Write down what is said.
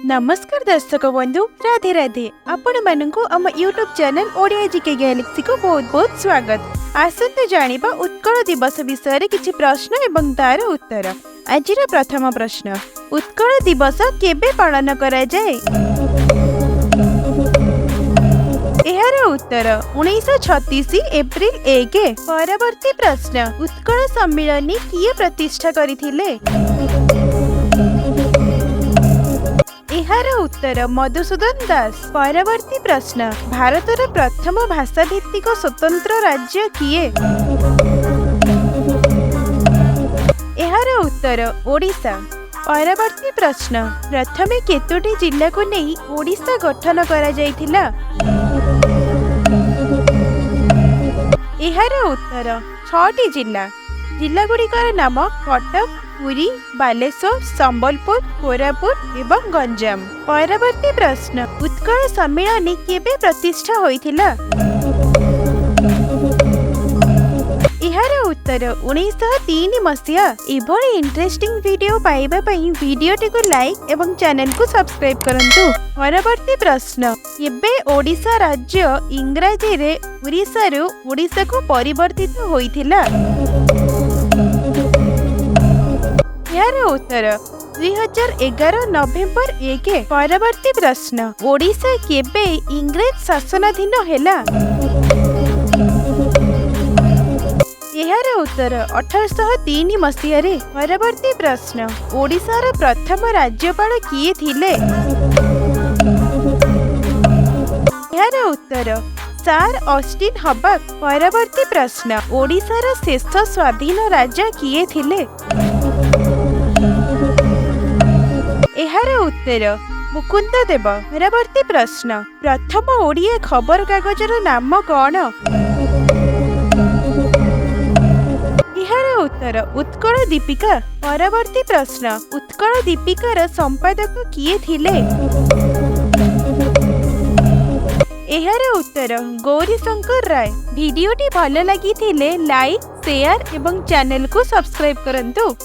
नमस्कार दर्शक बंधु, राधे राधे। आपण मानकु आम YouTube channel Odia GK Galaxy को बहुत बहुत स्वागत। आसंतु जानिबा उत्कल दिवस विषय रे किछि प्रश्न एवं तार उत्तर। आजिर प्रथम प्रश्न, उत्कल दिवस केबे पालन करा जाय? एहार उत्तर 1936 एप्रिल 1। परवर्ती प्रश्न, उत्कल सम्मेलन किए प्रतिष्ठा करिथिले? एहार उत्तर मधुसूदन दास। परवर्ती प्रश्न, भारतर प्रथम भाषा भित्तिक स्वतंत्र राज्य किए? एहार उत्तर ओडिशा। परवर्ती प्रश्न, प्रथमे केतोटी जिल्ला को नहीं ओडिशा गठन करा जायथिला? एहार उत्तर 6टी जिल्ला। जिल्ला गुड़िकर नाम कटक, पुरी, बालेश्वर, संबलपुर, कोरापुट एवं गंजाम। परवर्ती प्रश्न, उत्कल सम्मेलन केबे प्रतिष्ठा होइथिला? एहार उत्तर 1903 मसिया। एभली इंटरेस्टिंग वीडियो पाइबा पई वीडियोटी को लाइक एवं चैनल को सब्सक्राइब करंतु। परवर्ती प्रश्न, केबे ओडिशा राज्य इंग्राजी रे उड़ीसा रु ओडिशा को परिवर्तित होइथिला? यार उत्तर 2011 नवेम्बर 1। परवर्ती प्रश्न, ओडिशा केबे इंग्रेज शासनाधीन हेला? यार उत्तर 1803 मसिया रे। परवर्ती प्रश्न, ओडिशार प्रथम राज्यपाल किए थिले? यार उत्तर सार ऑस्टिन हबक। परवर्ती प्रश्न, ओडिशार शेष स्वाधीन राजा किए थिले? एहार उत्तर मुकुंद देव। परवर्ती प्रश्न, प्रथम ओडिया खबर कागजर नाम कौन? एहार उत्तर उत्कल दीपिका। परवर्ती प्रश्न, उत्कल दीपिकार संपादक किए थिले? एहार उत्तर गौरीशंकर राय। वीडियोटी भल लगी थिले लाइक, शेयर एवं चैनल को सब्सक्राइब करंतु।